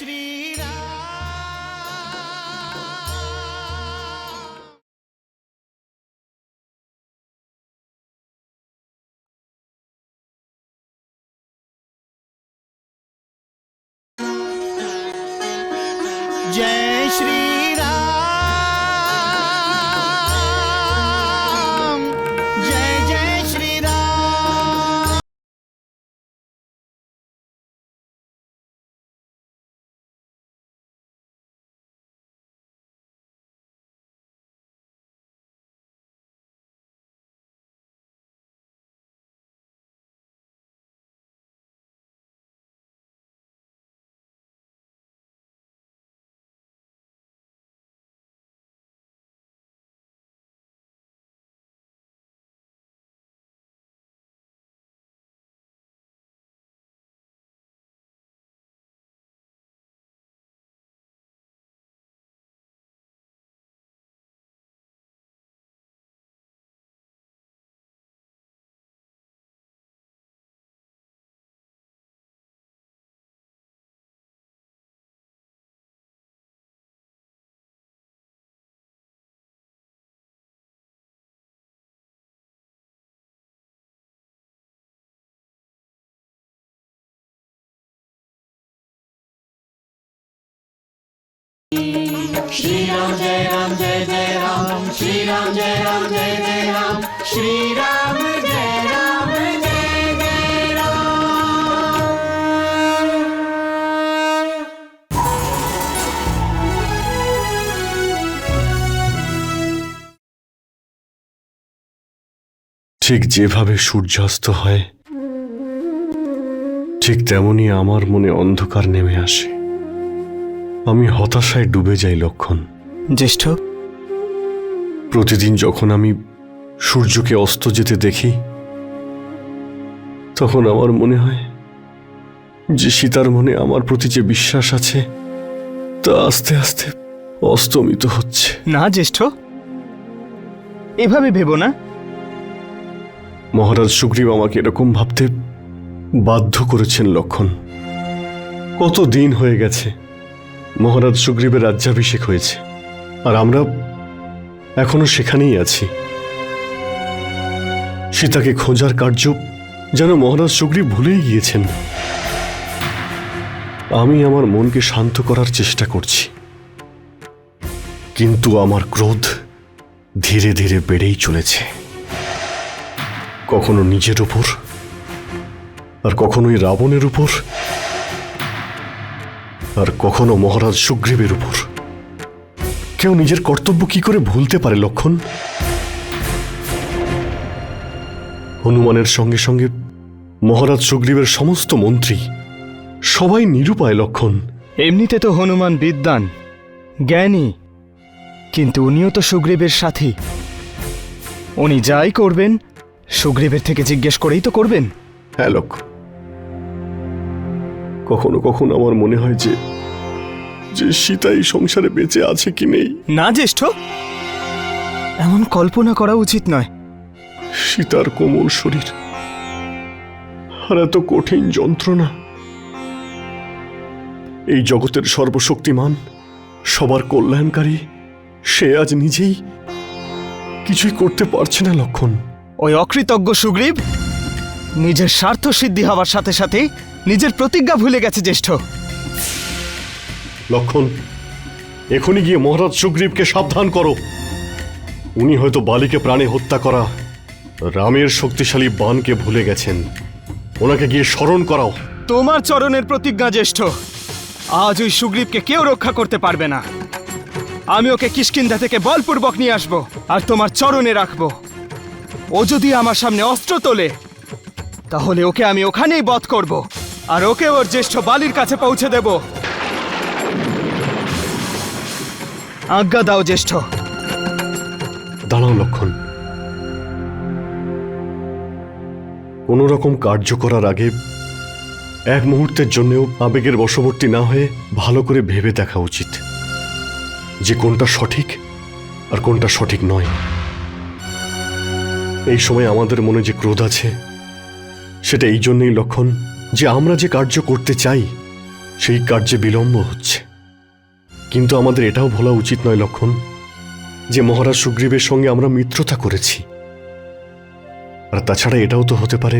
श्री राम। जय श्री राम, जय जय श्री राम। श्री राम जय राम जय जय राम, श्री राम जय राम जय जय राम, श्री राम जय राम जय जय राम। ঠিক যেভাবে সূর্যাস্ত হয় ঠিক তেমনি আমার মনে অন্ধকার নেমে আসে। আমি হতাশায় ডুবে যাই লক্ষণ। জ্যেষ্ঠ, প্রতিদিন যখন আমি সূর্যকে অস্ত যেতে দেখি তখন আমার মনে হয় যে সীতার মনে আমার প্রতি যে বিশ্বাস আছে তা আস্তে আস্তে অস্তমিত হচ্ছে। না জ্যেষ্ঠ, এভাবে ভেবো না। মহারাজ সুগ্রীব আমাকে এরকম ভাবতে বাধ্য করেছেন লক্ষণ। কত দিন হয়ে গেছে মহারাজ সুগ্রীবের রাজ্যাভিষেক হয়েছে, আর আমরা এখনো সেখানেই আছি। সীতাকে খোঁজার কার্য যেন মহারাজ সুগ্রীব ভুলেই গিয়েছেন। আমি আমার মনকে শান্ত করার চেষ্টা করছি, কিন্তু আমার ক্রোধ ধীরে ধীরে বেড়েই চলেছে, কখনো নিজের উপর আর কখনোই রাবণের উপর আর কখনো মহারাজ সুগ্রীবের উপর। কেউ নিজের কর্তব্য কি করে ভুলতে পারে লক্ষণ? হনুমানের সঙ্গে সঙ্গে মহারাজ সুগ্রীবের সমস্ত মন্ত্রী সবাই নিরুপায় লক্ষণ। এমনিতে তো হনুমান বিদ্বান জ্ঞানী, কিন্তু উনিও তো সুগ্রীবের সাথী। উনি যাই করবেন সুগ্রীবের থেকে জিজ্ঞেস করেই তো করবেন। হ্যাঁ লক্ষণ, কখনো কখনো আমার মনে হয় যে সীতা এই সংসারে বেঁচে আছে কি নেই। না জ্যেষ্ঠ, এমন কল্পনা করা উচিত নয়। সীতার কোমল শরীর আর এত কঠিন যন্ত্রণা, এই জগতের সর্বশক্তিমান সবার কল্যাণকারী সে আজ নিজেই কিছুই করতে পারছে না লক্ষণ। ওই অকৃতজ্ঞ সুগ্রীব নিজের স্বার্থ সিদ্ধি হওয়ার সাথে সাথে নিজের প্রতিজ্ঞা ভুলে গেছে জ্যেষ্ঠ। লক্ষণ, এখনই গিয়ে মহারাজ সুগ্রীবকে সাবধান করো। উনি হয়তো বালিকে প্রাণে হত্যা করা রামের শক্তিশালী বাণকে ভুলে গেছেন। ওনাকে গিয়ে স্মরণ করাও। তোমার চরণের প্রতিজ্ঞা জ্যেষ্ঠ, আজ ওই সুগ্রীবকে কেউ রক্ষা করতে পারবে না। আমি ওকে কিষ্কিন্ধা থেকে বলপূর্বক নিয়ে আসবো আর তোমার চরণে রাখবো। ও যদি আমার সামনে অস্ত্র তোলে তাহলে ওকে আমি ওখানেই বধ করব আর ওকে ওর জ্যেষ্ঠ বালির কাছে পৌঁছে দেব। আজ্ঞা দাও জ্যেষ্ঠ। দাঁড়াও লক্ষণ, কোনো রকম কার্য করার আগে এক মুহূর্তের জন্যও আবেগের বশবর্তী না হয়ে ভালো করে ভেবে দেখা উচিত যে কোনটা সঠিক আর কোনটা সঠিক নয়। এই সময় আমাদের মনে যে ক্রোধ আছে সেটা এই জন্যই লক্ষণ যে আমরা যে কার্য করতে চাই সেই কার্যে বিলম্ব হচ্ছে। কিন্তু আমাদের এটাও ভোলা উচিত নয় লক্ষণ, যে মহারাজ সুগ্রীবের সঙ্গে আমরা মিত্রতা করেছি। আর তাছাড়া এটাও তো হতে পারে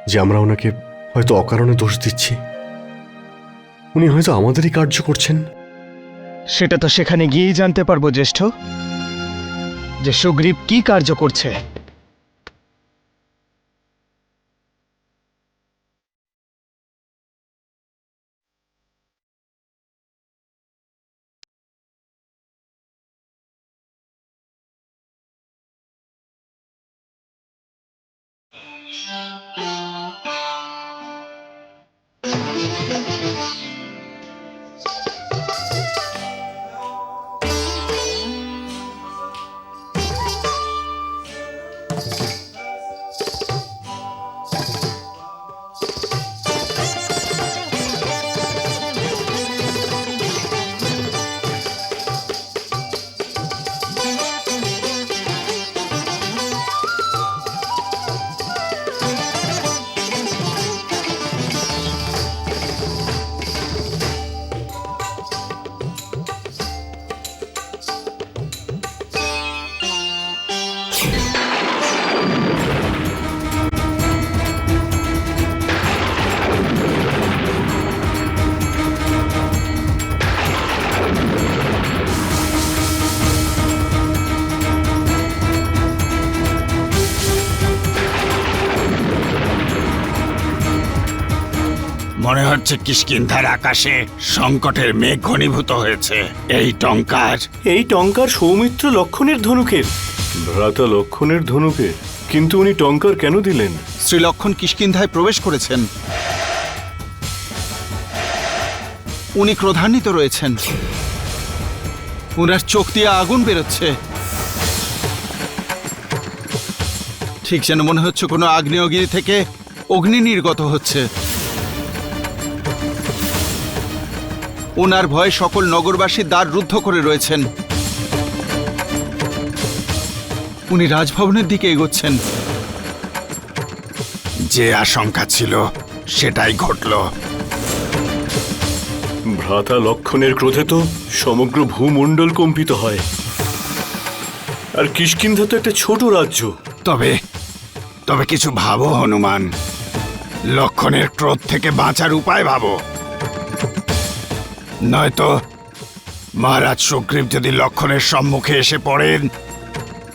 যে আমরা ওনাকে হয়তো অকারণে দোষ দিচ্ছি। উনি হয়তো আমাদেরই কার্য করছেন। সেটা তো সেখানে গিয়েই জানতে পারবো জ্যেষ্ঠ, যে সুগ্রীব কি কার্য করছে। মনে হচ্ছে কিষ্কিন্ধার আকাশে সংকটের মেঘ ঘনীভূত হয়েছে। এই টঙ্কার সৌমিত্র লক্ষণের ধনুকের। ভ্রাতা লক্ষণের ধনুকের? কিন্তু উনি টঙ্কার কেন দিলেন? শ্রীলক্ষণ কিষ্কিন্ধায় প্রবেশ করেছেন। উনি ক্রোধান্বিত রয়েছেন। উনার চোখ দিয়ে আগুন বেরোচ্ছে। ঠিক যেন মনে হচ্ছে কোনো আগ্নেয়গিরি থেকে অগ্নি নির্গত হচ্ছে। ওনার ভয়ে সকল নগরবাসী দ্বার রুদ্ধ করে রয়েছেন। উনি রাজভবনের দিকে এগোচ্ছেন। যে আশঙ্কা ছিল সেটাই ঘটল। ভ্রাতা লক্ষণের ক্রোধে তো সমগ্র ভূমণ্ডল কম্পিত হয়। আর কিষ্কিন্ধা তো একটা ছোট রাজ্য। তবে কিছু ভাবো হনুমান। লক্ষণের ক্রোধ থেকে বাঁচার উপায় ভাবো। নয়তো মহারাজ সুগ্রীব যদি লক্ষণের সম্মুখে এসে পড়েন,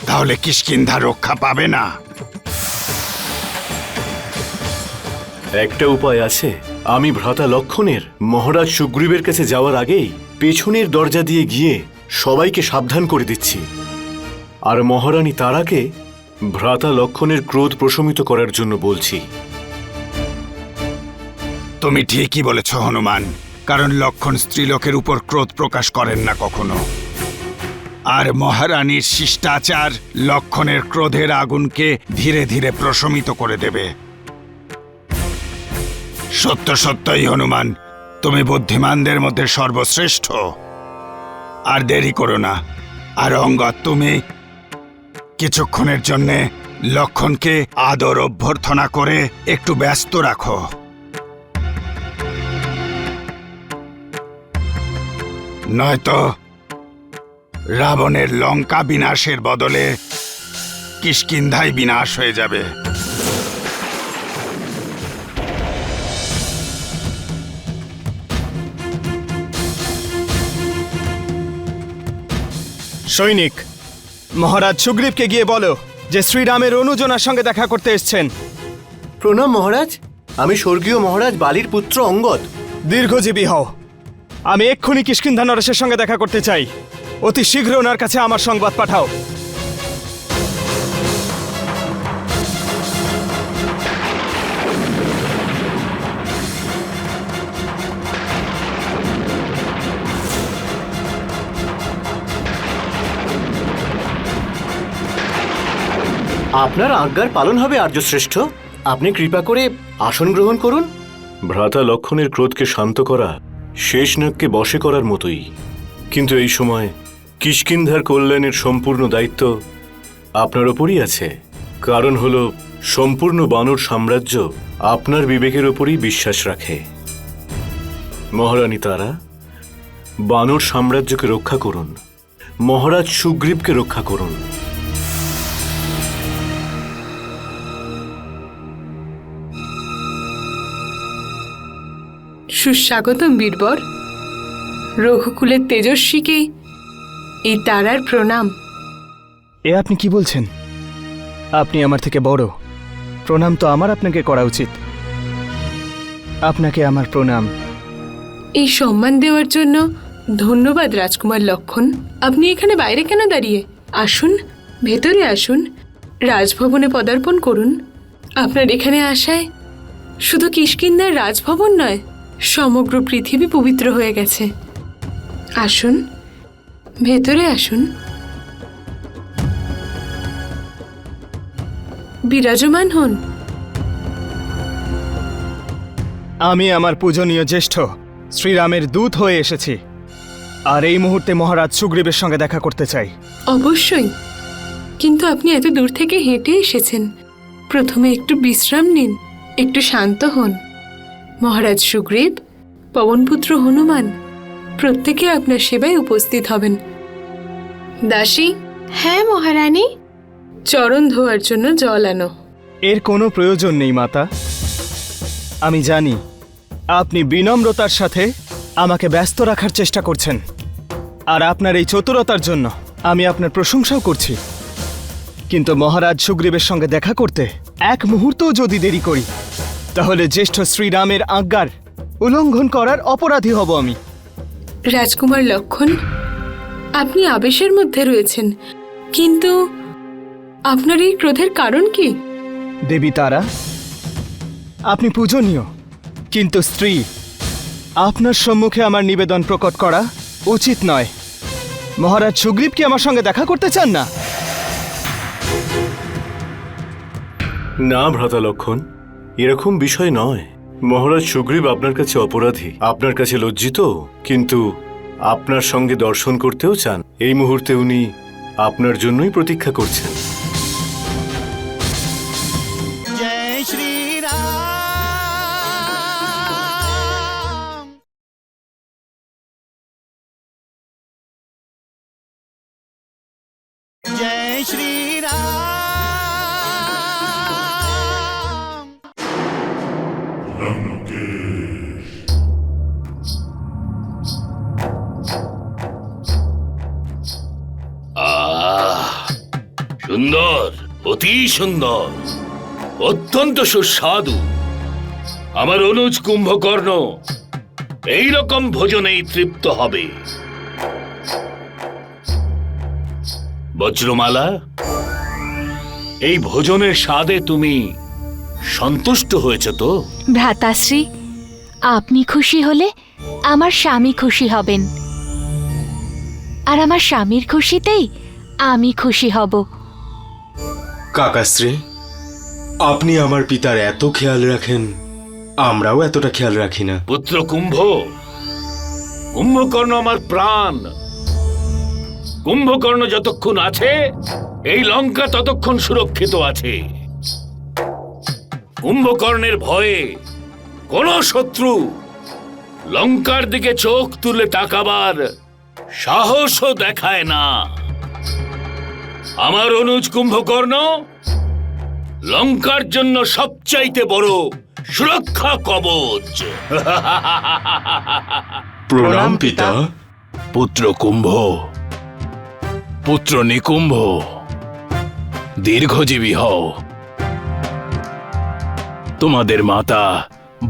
তাহলে কিষ্কিন্ধা রক্ষা পাবে না। একটা উপায় আছে। আমি ভ্রাতা লক্ষণের মহারাজ সুগ্রীবের কাছে যাওয়ার আগেই পেছনের দরজা দিয়ে গিয়ে সবাইকে সাবধান করে দিচ্ছি। আর মহারানী তারাকে ভ্রাতা লক্ষণের ক্রোধ প্রশমিত করার জন্য বলছি। তুমি ঠিকই বলেছ হনুমান, কারণ লক্ষণ স্ত্রীলোকের উপর ক্রোধ প্রকাশ করেন না কখনো। আর মহারানীর শিষ্টাচার লক্ষণের ক্রোধের আগুনকে ধীরে ধীরে প্রশমিত করে দেবে। সত্যই হনুমান, তুমি বুদ্ধিমানদের মধ্যে সর্বশ্রেষ্ঠ। আর দেরি করো না। আর অঙ্গদ, তুমি কিছুক্ষণের জন্যে লক্ষণকে আদর অভ্যর্থনা করে একটু ব্যস্ত রাখো। নয়তো রাবণের লঙ্কা বিনাশের বদলে কিষ্কিন্ধাই বিনাশ হয়ে যাবে। সৈনিক, মহারাজ সুগ্রীবকে গিয়ে বলো যে শ্রীরামের অনুজনার সঙ্গে দেখা করতে এসছেন। প্রণাম মহারাজ, আমি স্বর্গীয় মহারাজ বালির পুত্র অঙ্গদ। দীর্ঘজীবী হও। আমি এক্ষুনি কিষ্কিন্ধা নরেশের সঙ্গে দেখা করতে চাই। অতি শীঘ্র ওনার কাছে আমার সংবাদ পাঠাও। আপনার আজ্ঞার পালন হবে আর্যশ্রেষ্ঠ। আপনি কৃপা করে আসন গ্রহণ করুন। ভ্রাতা লক্ষণের ক্রোধকে শান্ত করা শেষনাগকে বশে করার মতোই। কিন্তু এই সময় কিষ্কিন্ধার কল্যাণের সম্পূর্ণ দায়িত্ব আপনার ওপরই আছে। কারণ হলো সম্পূর্ণ বানর সাম্রাজ্য আপনার বিবেকের ওপরই বিশ্বাস রাখে। মহারানী তারা, বানর সাম্রাজ্যকে রক্ষা করুন, মহারাজ সুগ্রীবকে রক্ষা করুন। সুস্বাগতম বীরবর। রঘুকুলের তেজস্বীকে এই তারার প্রণাম। এ আপনি কি বলছেন? আপনি আমার থেকে বড়, প্রণাম তো আমার আপনাকে করা উচিত। আপনাকে আমার প্রণাম। এই সম্মান দেওয়ার জন্য ধন্যবাদ রাজকুমার লক্ষণ। আপনি এখানে বাইরে কেন দাঁড়িয়ে? আসুন, ভেতরে আসুন, রাজভবনে পদার্পণ করুন। আপনার এখানে আসায় শুধু কিষ্কিন্ধার রাজভবন নয়, সমগ্র পৃথিবী পবিত্র হয়ে গেছে। আসুন, ভেতরে আসুন, বিরাজমান হন। আমি আমার পূজনীয় জ্যেষ্ঠ শ্রীরামের দূত হয়ে এসেছি, আর এই মুহূর্তে মহারাজ সুগ্রীবের সঙ্গে দেখা করতে চাই। অবশ্যই, কিন্তু আপনি এত দূর থেকে হেঁটে এসেছেন। প্রথমে একটু বিশ্রাম নিন, একটু শান্ত হন। মহারাজ সুগ্রীব, পবনপুত্র হনুমান প্রত্যেকে আপনার সেবায় উপস্থিত হবেন। দাসী, হ্যাঁ মহারানী। চরণ ধোয়ার জন্য জল আনো। এর কোনো প্রয়োজন নেই মাতা। আমি জানি আপনি বিনম্রতার সাথে আমাকে ব্যস্ত রাখার চেষ্টা করছেন, আর আপনার এই চতুরতার জন্য আমি আপনার প্রশংসাও করছি। কিন্তু মহারাজ সুগ্রীবের সঙ্গে দেখা করতে এক মুহূর্তও যদি দেরি করি, তাহলে জ্যেষ্ঠ শ্রীরামের আজ্ঞার উল্লঙ্ঘন করার অপরাধী হব আমি। রাজকুমার লক্ষণ, আপনি আবেশের মধ্যে রয়েছেন, কিন্তু আপনার এই ক্রোধের কারণ কি? দেবী তারা, আপনি পূজনীয়, কিন্তু স্ত্রী। আপনার সম্মুখে আমার নিবেদন প্রকট করা উচিত নয়। মহারাজ সুগ্রীব কি আমার সঙ্গে দেখা করতে চান না? না ভ্রাতা লক্ষণ, এরকম বিষয় নয়। মহারাজ সুগ্রীব আপনার কাছে অপরাধী, আপনার কাছে লজ্জিত, কিন্তু আপনার সঙ্গে দর্শন করতেও চান। এই মুহূর্তে উনি আপনার জন্যই প্রতীক্ষা করছেন। সুন্দর, অতি সুন্দর, অত্যন্ত সুস্বাদু। আমার অনুজ কুম্ভকর্ণ এই রকম ভোজনেই তৃপ্ত হবে। বজ্রমালা, এই ভোজনের স্বাদে তুমি সন্তুষ্ট হয়েছ তো? ভ্রাতাশ্রী, আপনি খুশি হলে আমার স্বামী খুশি হবেন, আর আমার স্বামীর খুশিতেই আমি খুশি হব। কাকাশ্রী, আপনি আমার পিতার এত খেয়াল রাখেন, আমরাও এতটা খেয়াল রাখি না। পুত্র কুম্ভকর্ণ আমার প্রাণ। কুম্ভকর্ণ যতক্ষণ আছে, এই লঙ্কা ততক্ষণ সুরক্ষিত আছে। কুম্ভকর্ণের ভয়ে কোন শত্রু লঙ্কার দিকে চোখ তুলে তাকাবার সাহসও দেখায় না। আমার অনুজ কুম্ভকর্ণ লঙ্কার জন্য সবচাইতে বড় সুরক্ষা কবচ। প্রণাম পিতা। পুত্র কুম্ভ, পুত্র নিকুম্ভ, দীর্ঘজীবী হও। তোমাদের মাতা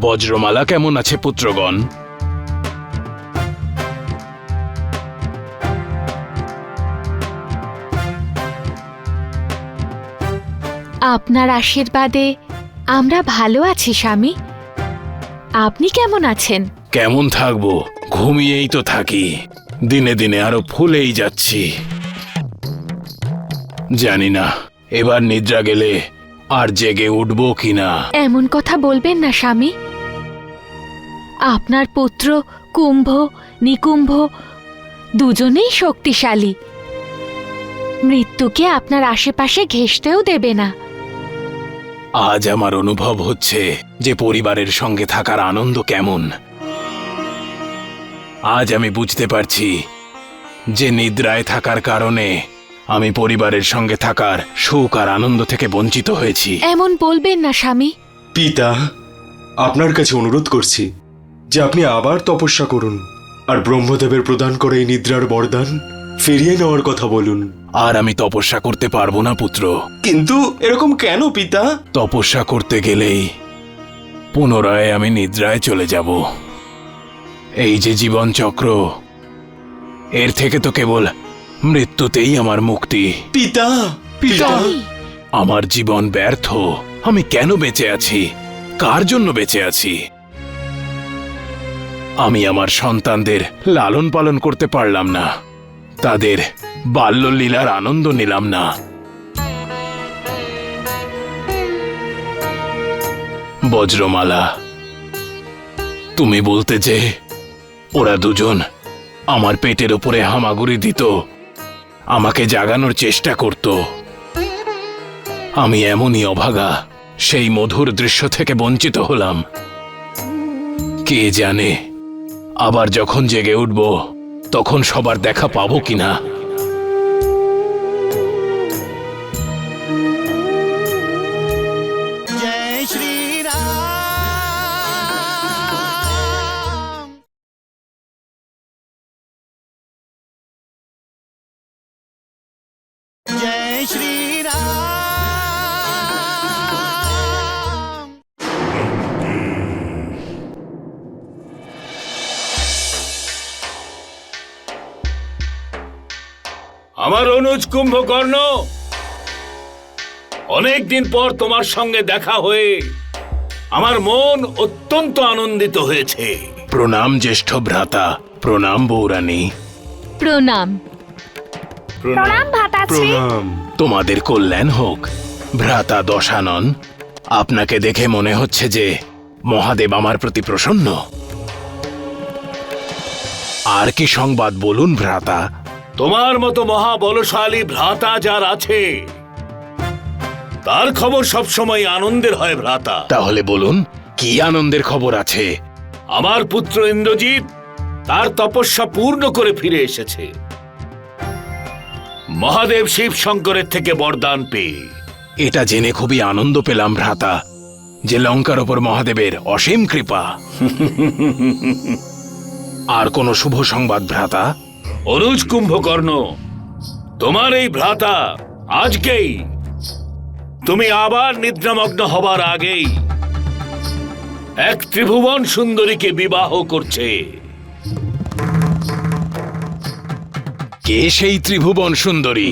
বজ্রমালা কেমন আছে পুত্রগণ? আপনার আশীর্বাদে আমরা ভালো আছি স্বামী। আপনি কেমন আছেন? কেমন থাকবো, ঘুমিয়েই তো থাকি। দিনে দিনে আরো ফুলেই যাচ্ছি। জানি না এবার নিদ্রা গেলে আর জেগে উঠবো কিনা। এমন কথা বলবেন না স্বামী। আপনার পুত্র কুম্ভ, নিকুম্ভ দুজনেই শক্তিশালী। মৃত্যুকে আপনার আশেপাশে ঘেঁষতেও দেবে না। আজ আমার অনুভব হচ্ছে যে পরিবারের সঙ্গে থাকার আনন্দ কেমন। আজ আমি বুঝতে পারছি যে নিদ্রায় থাকার কারণে আমি পরিবারের সঙ্গে থাকার সুখ আর আনন্দ থেকে বঞ্চিত হয়েছি। এমন বলবেন না স্বামী। পিতা, আপনার কাছে অনুরোধ করছি যে আপনি আবার তপস্যা করুন আর ব্রহ্মদেবের প্রদান করে এই নিদ্রার বরদান ফিরিয়ে নেওয়ার কথা বলুন। আর আমি তপস্যা করতে পারবো না পুত্র। কিন্তু এরকম কেন পিতা? তপস্যা করতে গেলেই পুনরায় আমি নিদ্রায় চলে যাব। এই যে জীবন চক্র, এর থেকে তো কেবল মৃত্যুতেই আমার মুক্তি। পিতা, পিতা, আমার জীবন ব্যর্থ। আমি কেন বেঁচে আছি? কার জন্য বেঁচে আছি? আমি আমার সন্তানদের লালন পালন করতে পারলাম না, তাদের বাল্যলীলার আনন্দ নিলাম না। বজ্রমালা, তুমি বলতে যে ওরা দুজন আমার পেটের উপরে হামাগুড়ি দিত, আমাকে জাগানোর চেষ্টা করত। আমি এমনই অভাগা সেই মধুর দৃশ্য থেকে বঞ্চিত হলাম। কে জানে আবার যখন জেগে উঠব তখন সবার দেখা পাবো কিনা। আমার অনুজ কুম্ভকর্ণ, অনেকদিন পর তোমার সঙ্গে দেখা হয়ে আমার মন অত্যন্ত আনন্দিত হয়েছে। প্রণাম জ্যেষ্ঠ ভ্রাতা, প্রণাম বৌরানী। প্রণাম। প্রণাম। তোমাদের কল্যাণ হোক ভ্রাতা দশানন। আপনাকে দেখে মনে হচ্ছে যে মহাদেব আমার প্রতি প্রসন্ন। আর কি সংবাদ বলুন ভ্রাতা। তোমার মতো মহাবলশালী ভ্রাতা যার আছে তার খবর সবসময় আনন্দের হয় ভ্রাতা। তাহলে বলুন কি আনন্দের খবর আছে? আমার পুত্র ইন্দ্রজিৎ তার তপস্যা পূর্ণ করে ফিরে এসেছে, মহাদেব শিব শঙ্করের থেকে বরদান পেয়ে। এটা জেনে খুবই আনন্দ পেলাম ভ্রাতা যে লঙ্কার ওপর মহাদেবের অসীম কৃপা। আর কোনো শুভ সংবাদ ভ্রাতা? অনুজ কুম্ভকর্ণ, তোমার এই ভ্রাতা আজকেই, তুমি আবার নিদ্রামগ্ন হবার আগেই এক ত্রিভুবন সুন্দরীকে বিবাহ করছে। কে সেই ত্রিভুবন সুন্দরী?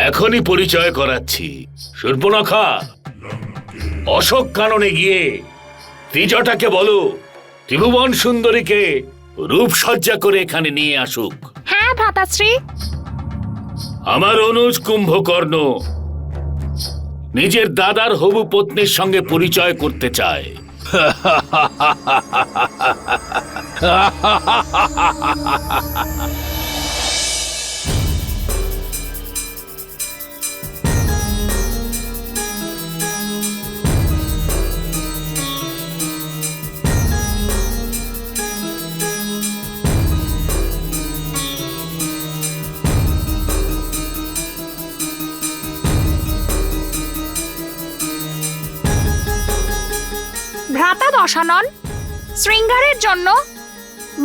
এখনই পরিচয় করাচ্ছি। শূর্পণখা, অশোক কাননে গিয়ে ত্রিজটাকে বলো ত্রিভুবন সুন্দরীকে রূপসজ্জা করে এখানে নিয়ে আসুক। হ্যাঁ ভ্রাতাশ্রী। আমার অনুজ কুম্ভকর্ণ নিজের দাদার হবু পত্নীর সঙ্গে পরিচয় করতে চায়। ভ্রাতা দশানন শৃঙ্গারের জন্য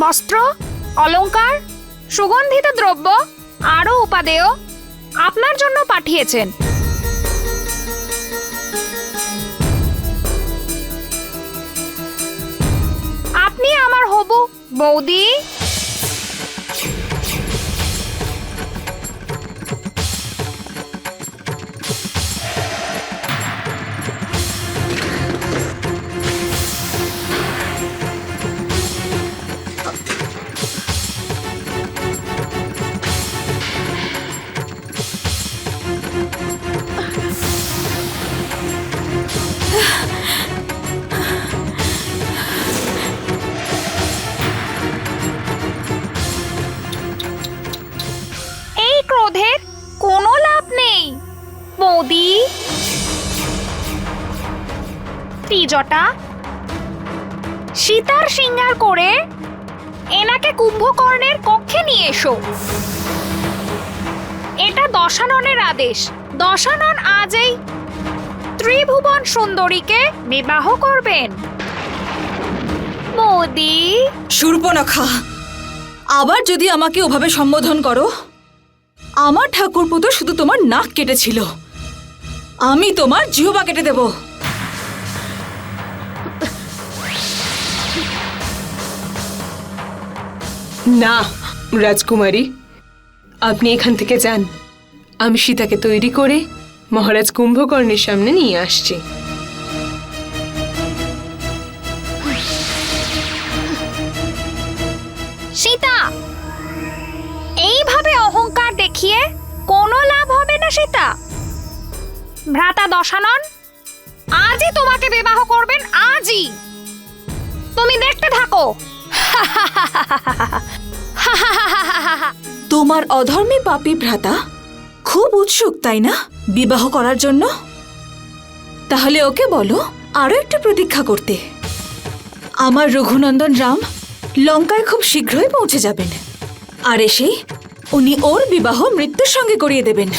বস্ত্র, অলংকার, সুগন্ধিত দ্রব্য আরও উপাদেয় আপনার জন্য পাঠিয়েছেন। আপনি আমার হবু বৌদি। ক্রোধের কোনো লাভ নেই বৌদি। ত্রিজটা সীতার শৃঙ্গার করে এনাকে কুম্ভকর্ণের কক্ষে নিয়ে এসো। এটা দশাননের আদেশ। দশানন আজই ত্রিভুবন সুন্দরীকে বিবাহ করবেন। মোদি, শূর্পণখা, আবার যদি আমাকে ওভাবে সম্বোধন করো, আমার ঠাকুরপো তো শুধু তোমার নাক কেটেছিল, আমি তোমার জিহ্বা কেটে দেব। না রাজকুমারী, আপনি এখান থেকে যান। আমি সীতাকে তৈরি করে মহারাজ কুম্ভকর্ণের সামনে নিয়ে আসছি। সীতা, এইভাবে অহংকার দেখিয়ে কোনো লাভ হবে না সীতা। ভ্রাতা দশানন আজই তোমাকে বিবাহ করবেন, আজই। তুমি দেখতে থাকো। তোমার অধর্মী পাপী ভ্রাতা খুব উৎসুক, তাই না, বিবাহ করার জন্য? তাহলে ওকে বলো আরো একটু প্রতীক্ষা করতে। আমার রঘুনন্দন রাম লঙ্কায় খুব শীঘ্রই পৌঁছে যাবেন, আর এসেই উনি ওর বিবাহ মৃত্যুর সঙ্গে করিয়ে দেবেন।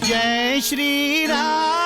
জয় শ্রী রাম।